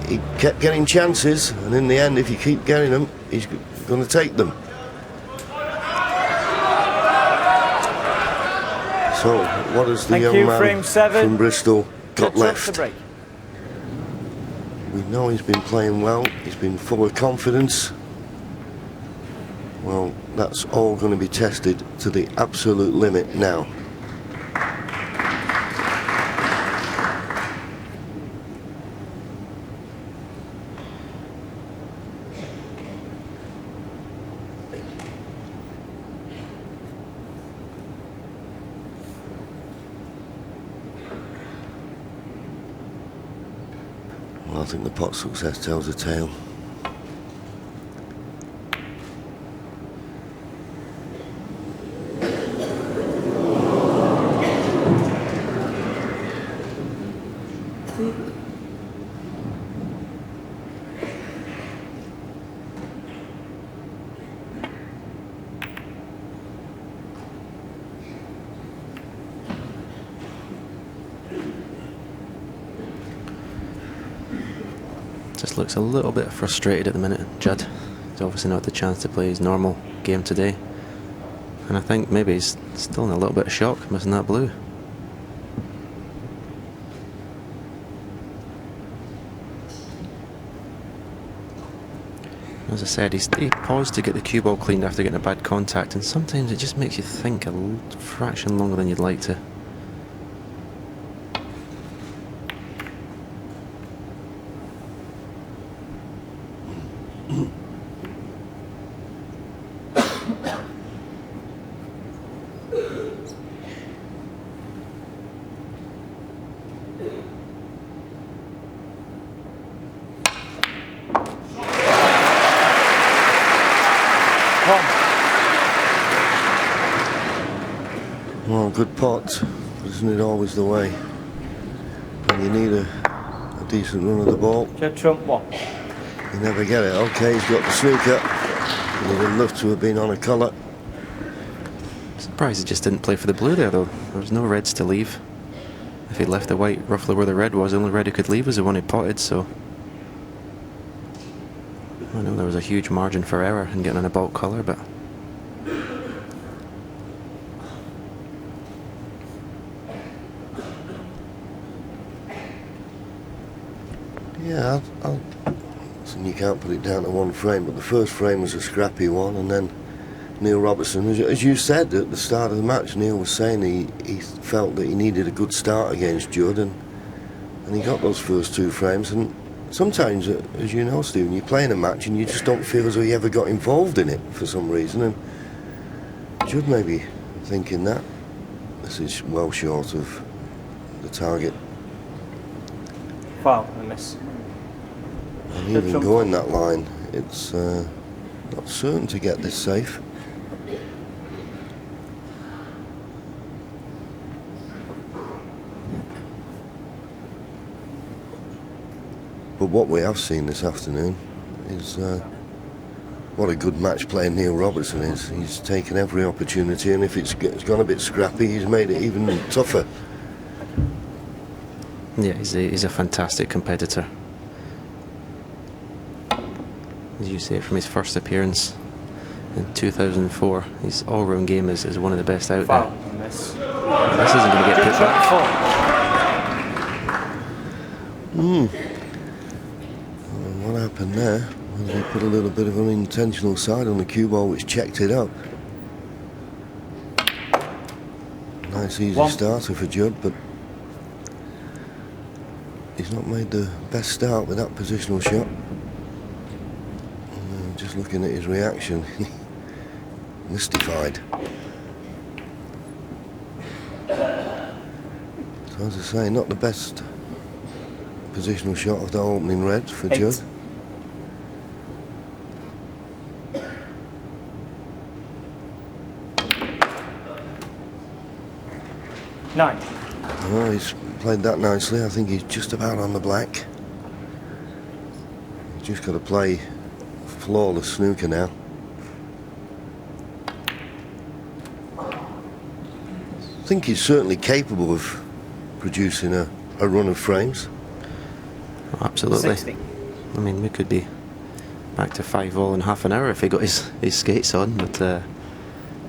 he kept getting chances, and in the end, if you keep getting them, he's going to take them. So, what has the young man from Bristol got left? We know he's been playing well, he's been full of confidence. Well, that's all going to be tested to the absolute limit now. Well, I think the pot success tells the tale. Just looks a little bit frustrated at the minute, Judd. He's obviously not had the chance to play his normal game today. And I think maybe he's still in a little bit of shock, missing that blue. As I said, he paused to get the cue ball cleaned after getting a bad contact, and sometimes it just makes you think a fraction longer than you'd like to. Well, good pot, isn't it always the way? When you need a decent run of the ball, Trump one. You never get it. Okay, he's got the snooker. He would love to have been on a colour. Surprised he just didn't play for the blue there, though. There was no reds to leave. If he left the white roughly where the red was, the only red he could leave was the one he potted, so... I know there was a huge margin for error in getting on a bulk colour, but... Yeah, listen, you can't put it down to one frame, but the first frame was a scrappy one, and then Neil Robertson, as you said at the start of the match, Neil was saying he felt that he needed a good start against Judd, and he got those first two frames. And sometimes, as you know, Stephen, you play in a match and you just don't feel as though you ever got involved in it for some reason, and Judd may be thinking that. This is well short of the target. Foul, a miss. And even going that line, it's not certain to get this safe. But what we have seen this afternoon is what a good match player Neil Robertson is. He's taken every opportunity, and if it's gone a bit scrappy, he's made it even tougher. Yeah, he's a fantastic competitor. As you say, from his first appearance in 2004, his all-round game is one of the best out there. This isn't going to get put back. What happened there? Well, they put a little bit of an unintentional side on the cue ball, which checked it up. Nice easy starter for Judd, but he's not made the best start with that positional shot. Just looking at his reaction, mystified. So as I say, not the best positional shot of the opening red for Judd. 9. Oh, he's played that nicely. I think he's just about on the black. He's just got to play flawless snooker now. I think he's certainly capable of producing a run of frames. Absolutely. 60. I mean, we could be back to 5-all in half an hour if he got his skates on, but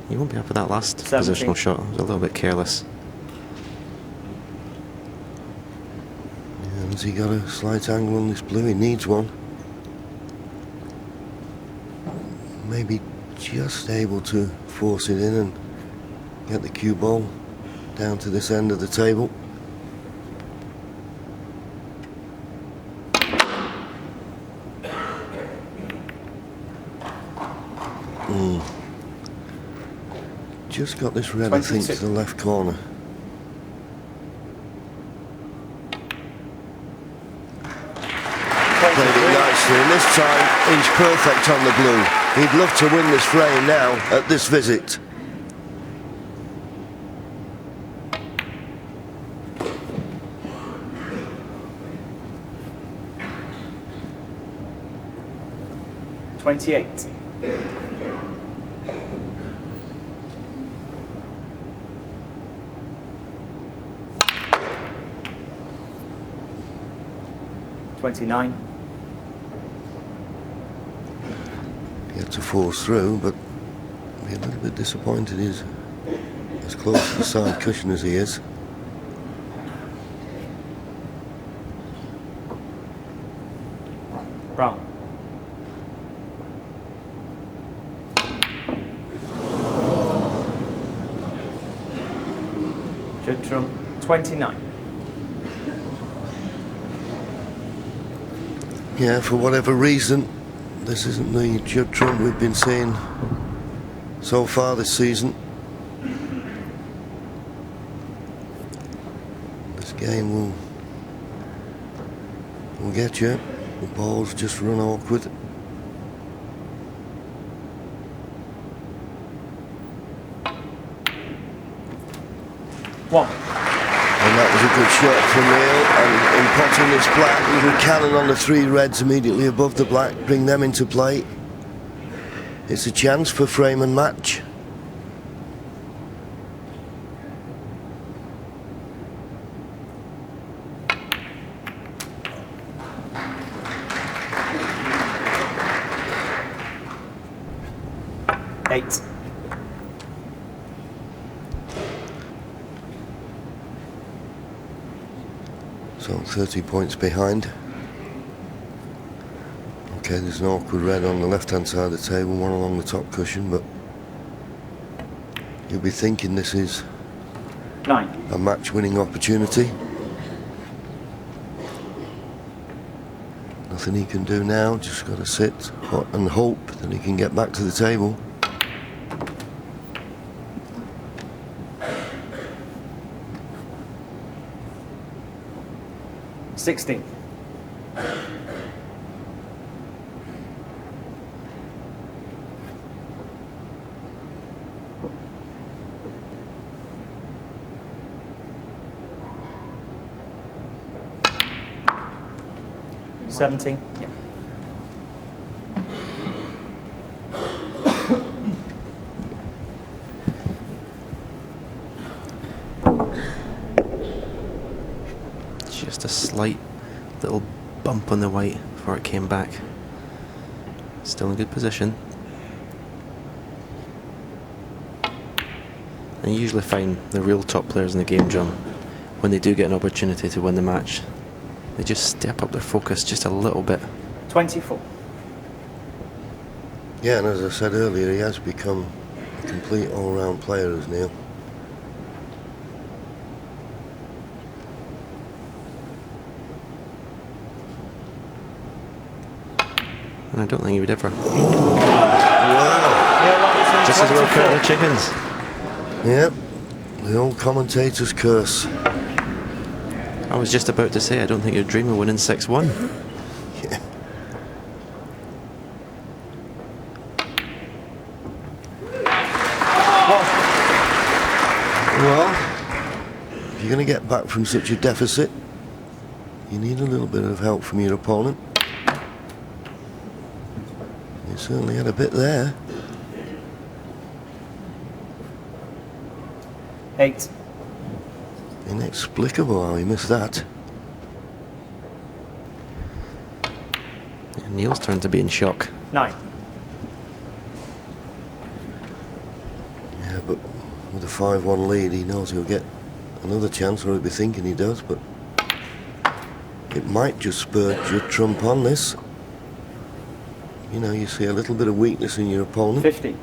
he won't be up with that last 17. positional shot. It was a little bit careless. Yeah, has he got a slight angle on this blue? He needs one. Maybe just able to force it in and get the cue ball down to this end of the table. Just got this red, I think, to 22. the left corner. Played it nicely, and this time he's perfect on the blue. He'd love to win this frame now at this visit. $28. $29. He had to force through, but be a little bit disappointed he's as close to the side cushion as he is. Brown. Judd from 29. Yeah, for whatever reason, this isn't the Judd Trump we've been seeing so far this season. This game will get you. The balls just run awkward. One. And that was a good shot from Neil, and in potting this black, you can cannon on the 3 reds immediately above the black, bring them into play. It's a chance for frame and match. Eight. So 30 points behind. Okay, there's an awkward red on the left-hand side of the table, one along the top cushion, but you'll be thinking this is 9. a match-winning opportunity. Nothing he can do now, just got to sit and hope that he can get back to the table. $16. $17. Yeah. Just a slight little bump on the white before it came back. Still in good position. And you usually find the real top players in the game, John, when they do get an opportunity to win the match, they just step up their focus just a little bit. 24. Yeah, and as I said earlier, he has become a complete all-round player, as Neil. And I don't think he would ever. Wow! Just as well count the chickens. Yep, the old commentator's curse. I was just about to say, I don't think you'd dream of winning 6-1. Yeah. Well, if you're going to get back from such a deficit, you need a little bit of help from your opponent. You certainly had a bit there. 8. Inexplicable how he missed that. And Neil's turn to be in shock. 9. Yeah, but with a 5-1 lead, he knows he'll get another chance, or he'll be thinking he does, but it might just spur Judd Trump on this. You know, you see a little bit of weakness in your opponent. 50.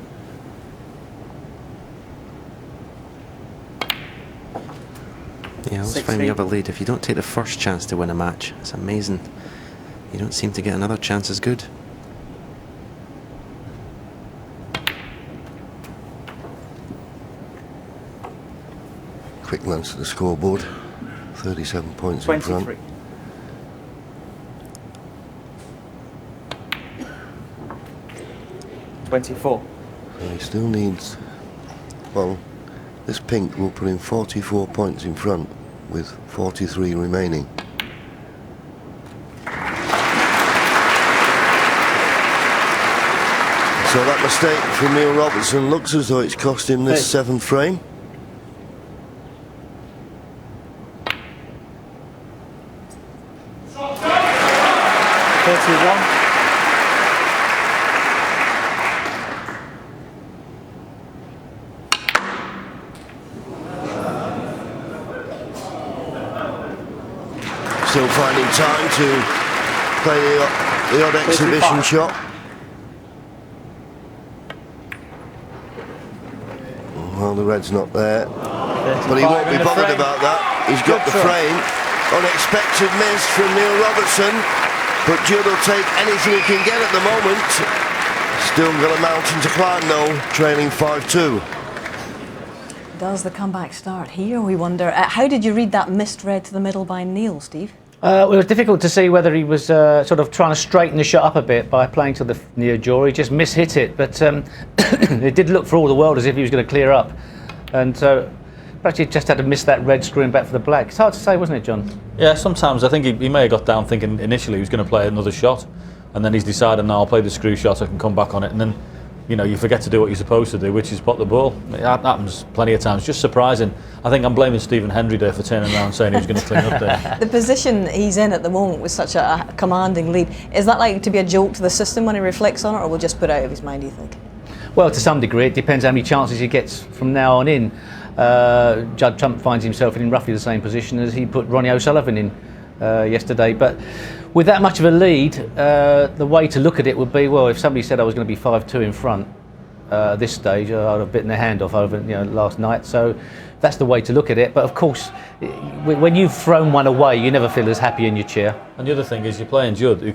Yeah, I always find you have a lead. If you don't take the first chance to win a match, it's amazing. You don't seem to get another chance as good. Quick glance at the scoreboard. 37 points in front. 23. $24. So he still needs, well, this pink will put him 44 points in front with 43 remaining. So that mistake from Neil Robertson looks as though it's cost him this 7th frame. Still finding time to play the odd exhibition shot. Well, the red's not there, but he won't be bothered about that. He's got the frame. Unexpected miss from Neil Robertson, but Judd will take anything he can get at the moment. Still got a mountain to climb though, trailing 5-2. Does the comeback start here, we wonder? How did you read that missed red to the middle by Neil, Steve? Well, it was difficult to see whether he was sort of trying to straighten the shot up a bit by playing to the near jaw. He just mishit it, but it did look for all the world as if he was going to clear up. And so perhaps he just had to miss that red, screwing back for the black. It's hard to say, wasn't it, John? Yeah, sometimes I think he may have got down thinking initially he was going to play another shot, and then he's decided, no, I'll play the screw shot, I can come back on it, and then, you know, you forget to do what you're supposed to do, which is pot the ball. It happens plenty of times. Just surprising. I think I'm blaming Stephen Hendry there for turning around saying he was going to clean up there. The position he's in at the moment with such a commanding lead, is that likely to be a jolt to the system when he reflects on it, or will just put it out of his mind, do you think? Well, to some degree, it depends how many chances he gets from now on in. Judd Trump finds himself in roughly the same position as he put Ronnie O'Sullivan in yesterday. But with that much of a lead, the way to look at it would be, well, if somebody said I was going to be 5-2 in front at this stage, I'd have bitten their hand off over last night. So that's the way to look at it. But of course, when you've thrown one away, you never feel as happy in your chair. And the other thing is you're playing Judd, who